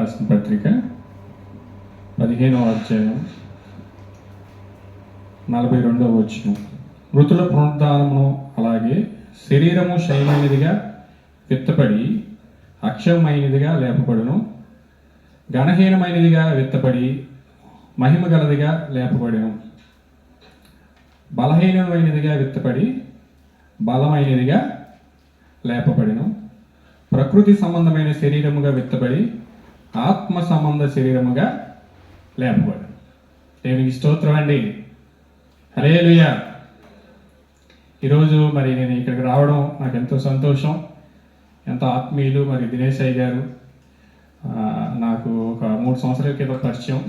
రాసిన పత్రిక 15వ అధ్యాయం 42వ వచనం. మృతుల పునరుద్ధానమును అలాగే శరీరము క్షయమైనదిగా విత్తపడి అక్షయమైనదిగా లేపబడును, ఘనహీనమైనదిగా విత్తపడి మహిమ గలదిగా లేపబడును, బలహీనమైనదిగా విత్తపడి బలమైనదిగా లేపబడును, ప్రకృతి సంబంధమైన శరీరముగా విత్తబడి ఆత్మ సంబంధ శరీరముగా లేపబడును. దేవునికి స్తోత్రం అండి. హల్లెలూయా. ఈరోజు మరి నేను ఇక్కడికి రావడం నాకు ఎంతో సంతోషం, ఎంతో ఆత్మీయులు. మరి దినేష్ అయ్య గారు నాకు ఒక 3 సంవత్సరాల క్రితం పరిచయం.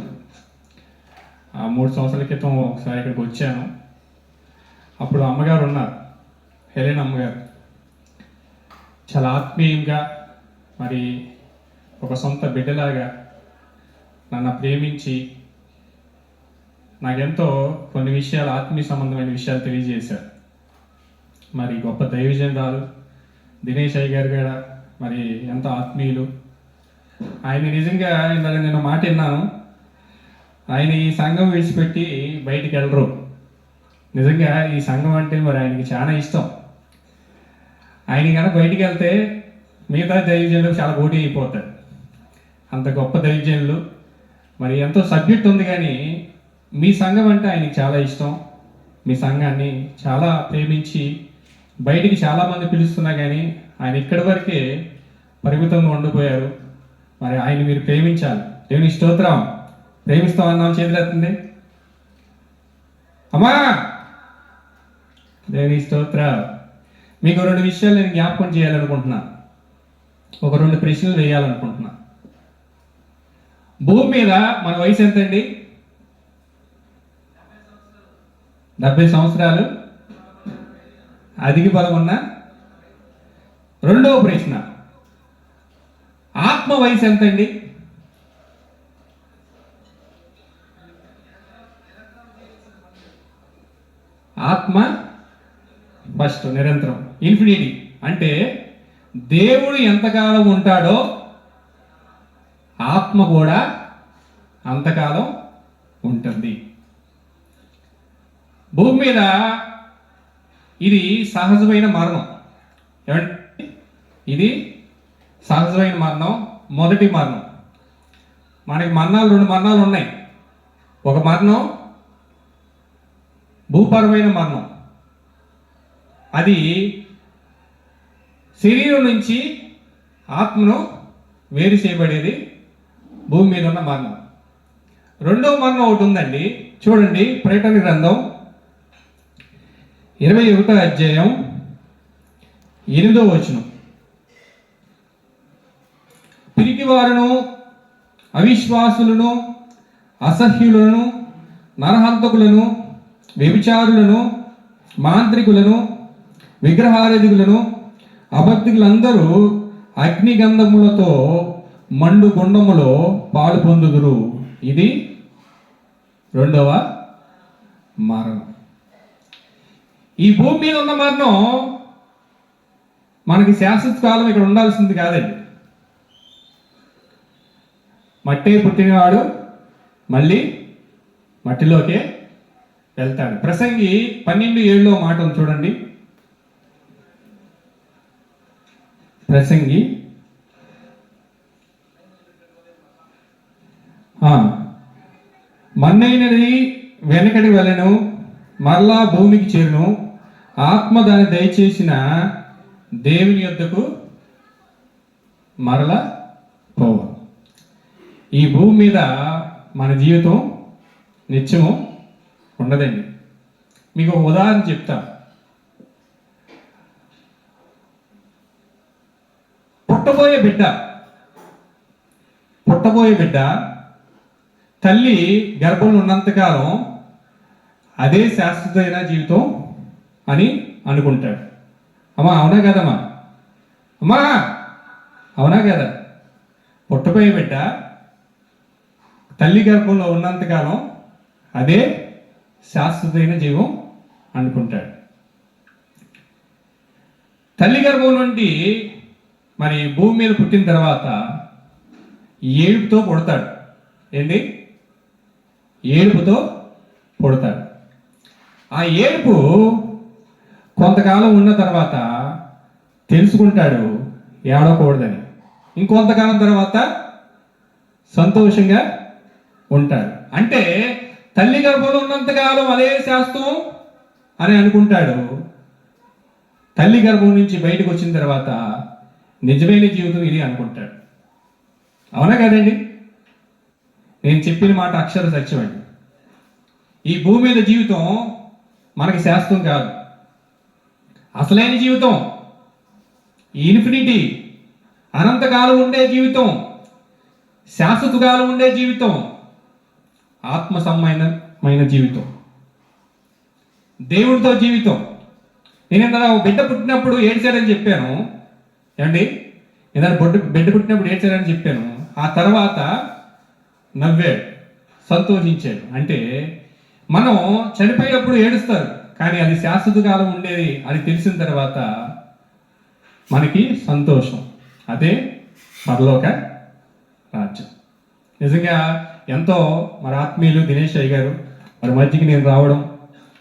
ఆ 3 సంవత్సరాల క్రితం ఒకసారి ఇక్కడికి వచ్చాను. అప్పుడు అమ్మగారు ఉన్నారు, హెలెన్ అమ్మగారు. చాలా ఆత్మీయంగా, మరి ఒక సొంత బిడ్డలాగా నన్ను ప్రేమించి నాకెంతో కొన్ని విషయాలు, ఆత్మీయ సంబంధమైన విషయాలు తెలియజేశారు. మరి గొప్ప దైవజనురాలు దినేష్ అయ్య గారు కూడా మరి ఎంతో ఆత్మీయులు. ఆయన నిజంగా ఇందాక నేను మాట విన్నాను, ఆయన ఈ సంఘం విడిచిపెట్టి బయటికి వెళ్ళరు. నిజంగా ఈ సంఘం అంటే మరి ఆయనకి చాలా ఇష్టం. ఆయన కనుక బయటికి వెళ్తే మిగతా దైవజనులు చాలా పోటీ అయిపోతారు. అంత గొప్ప దైవజనులు. మరి ఎంతో సబ్జెక్ట్ ఉంది, కానీ మీ సంఘం అంటే ఆయనకి చాలా ఇష్టం. మీ సంఘాన్ని చాలా ప్రేమించి బయటికి చాలామంది పిలుస్తున్నా కానీ ఆయన ఇక్కడి వరకే పరిమితంగా ఉండిపోయారు. మరి ఆయన మీరు ప్రేమించాలి. దేవుని స్తోత్రం. ప్రేమిస్తామన్నా చేతులెత్తండి అమ్మా. దేవుని స్తోత్రం. మీకు 2 విషయాలు నేను జ్ఞాపకం చేయాలనుకుంటున్నా, ఒక 2 ప్రశ్నలు వేయాలనుకుంటున్నా. భూమి మీద మన వయసు ఎంతండి? 70 సంవత్సరాలు. అధిక బలం ఉన్న. రెండవ ప్రశ్న, ఆత్మ వయసు ఎంతండి? ఆత్మ ఫస్ట్ నిరంతరం, ఇన్ఫినిటీ. అంటే దేవుడు ఎంతకాలం ఉంటాడో ఆత్మ కూడా అంతకాలం ఉంటుంది. భూమి మీద ఇది సహజమైన మరణం. ఏమంటే ఇది సహజమైన మరణం, మొదటి మరణం. మనకి మరణాలు 2 మరణాలు ఉన్నాయి. ఒక మరణం భూపరమైన మరణం, అది శరీరం నుంచి ఆత్మను వేరు చేయబడేది భూమి మీద ఉన్న మరణం. రెండవ మరణం ఒకటి ఉందండి, చూడండి. ప్రకటన గ్రంథం 21వ అధ్యాయం 8వ వచనం. పిరికివారును, అవిశ్వాసులను, అసహ్యులను, నరహంతకులను, వ్యభిచారులను, మాంత్రికులను, విగ్రహారాధికులను, అబద్ధికులందరూ అగ్నిగంధములతో మండు గుండములో పాలు పొందుదురు. ఇది రెండవ మరణం. ఈ భూమి మీద ఉన్న మరణం మనకి శాశ్వత కాలం ఇక్కడ ఉండాల్సింది కాదండి. మట్టే పుట్టినవాడు మళ్ళీ మట్టిలోకే వెళ్తాడు. ప్రసంగి 12:7 మాట ఉంది, చూడండి. ప్రసంగి మన్నైనది వెనకటి వెళ్ళను, మరలా భూమికి చేరును, ఆత్మ దాన్ని దయచేసిన దేవుని యొద్దకు మరలా పోవు. ఈ భూమి మీద మన జీవితం నిత్యము ఉండదండి. మీకు ఒక ఉదాహరణ చెప్తా. పుట్టబోయే బిడ్డ తల్లి గర్భంలో ఉన్నంతకాలం అదే శాశ్వతమైన జీవితం అని అనుకుంటాడు. అమ్మా అవునా కదమ్మా? అమ్మా అవునా కదా? పుట్టబోయే బిడ్డ తల్లి గర్భంలో ఉన్నంతకాలం అదే శాశ్వతమైన జీవం అనుకుంటాడు. తల్లి గర్భం నుండి మరి భూమి మీద పుట్టిన తర్వాత ఏడుపుతో పుడతాడు. ఏంటి? ఏడుపుతో పుడతాడు. ఆ ఏడుపు కొంతకాలం ఉన్న తర్వాత తెలుసుకుంటాడు ఏడవకూడదని. ఇంకొంతకాలం తర్వాత సంతోషంగా ఉంటాడు. అంటే తల్లి గర్భంలో ఉన్నంతకాలం అదే శాస్త్రం అని అనుకుంటాడు. తల్లి గర్భం నుంచి బయటకు వచ్చిన తర్వాత నిజమైన జీవితం ఇది అనుకుంటాడు. అవునా కదండి? నేను చెప్పిన మాట అక్షర సత్యం అండి. ఈ భూమి మీద జీవితం మనకి శాస్త్రం కాదు. అసలైన జీవితం, ఇన్ఫినిటీ, అనంతకాలం ఉండే జీవితం, శాశ్వత కాలం ఉండే జీవితం, ఆత్మ సంబంధమైన జీవితం, దేవుడితో జీవితం. నేను ఏదైనా బిడ్డ పుట్టినప్పుడు ఏడ్చాడని చెప్పాను. ఏమండి? ఏదైనా బిడ్డ పుట్టినప్పుడు ఏడ్చాడని చెప్పాను. ఆ తర్వాత నవ్వాడు, సంతోషించాడు. అంటే మనం చనిపోయేటప్పుడు ఏడుస్తారు, కానీ అది శాశ్వత కాలం ఉండేది అని తెలిసిన తర్వాత మనకి సంతోషం. అదే పరలోక రాజ్యం. నిజంగా ఎంతో మరి ఆత్మీయులు దినేష్ అయ్య గారు మరి మధ్యకి నేను రావడం,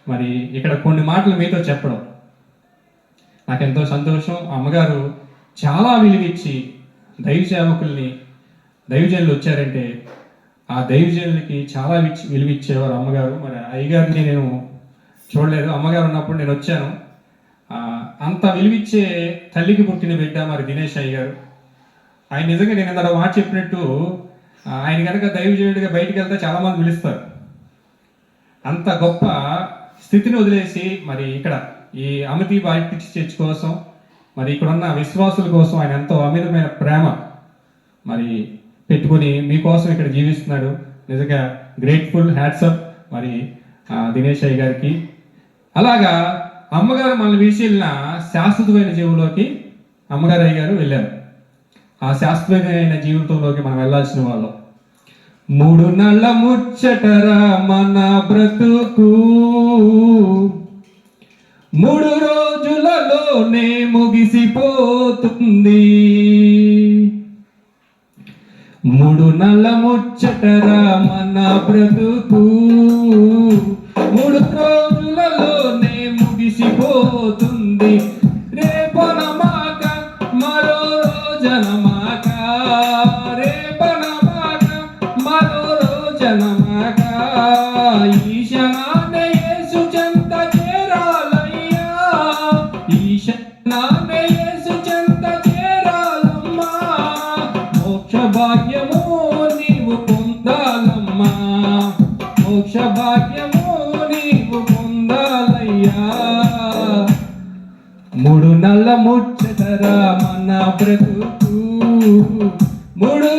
మరి ఇక్కడ కొన్ని మాటలు మీతో చెప్పడం నాకెంతో సంతోషం. అమ్మగారు చాలా విలువిచ్చి దైవ సేవకుల్ని, దైవజనులు వచ్చారంటే ఆ దైవజనులకి చాలా విలువిచ్చేవారు అమ్మగారు. మరి అయ్యగారిని నేను చూడలేదు, అమ్మగారు ఉన్నప్పుడు నేను వచ్చాను. అంత విలువిచ్చే తల్లికి పుట్టిన బిడ్డ మరి దినేష్ అయ్య గారు. ఆయన నిజంగా నేను ఇంత మాట చెప్పినట్టు ఆయన కనుక దైవజనుడిగా బయటికి వెళ్తే చాలామంది పిలుస్తారు. అంత గొప్ప స్థితిని వదిలేసి మరి ఇక్కడ ఈ అమితి బాప్టిస్ట్ చర్చ్ కోసం, మరి ఇక్కడ ఉన్న విశ్వాసుల కోసం ఆయన ఎంతో అమితమైన ప్రేమ మరి పెట్టుకుని మీకోసం ఇక్కడ జీవిస్తున్నాడు. నిజంగా గ్రేట్ఫుల్, హ్యాట్సప్ మరి దినేష్ అయ్య గారికి. అలాగా అమ్మగారు మనల్ని విడిచిల్లిన శాశ్వతమైన జీవంలోకి అమ్మగారు అయ్య గారు వెళ్ళారు. ఆ శాశ్వతమైన జీవితంలోకి మనం వెళ్ళాల్సిన వాళ్ళం. 3 నెలల ముచ్చటరా మన బ్రతుకు, 3 రోజులలోనే ముగిసిపోతుంది. 3 నెలల ముచ్చటరా మన బ్రతుకు, 3 రోజులలోనే ముగిసిపోతుంది. రేపనమాక మరో రోజనమాక, రేపనమాక మరో రోజనమాక, ఈ క్షణాన్నే యేసు చెంత చేరాలయ్యా, ఈ క్షణాన్నే యేసు చెంత చేరాలమ్మా. మోక్ష భాగ్యము నీవు పొందాలమ్మా, మోక్ష భాగ్యము నీవు పొందాలయ్యా. 3 నెలల ముచ్చటరా మన బ్రతుకు, 3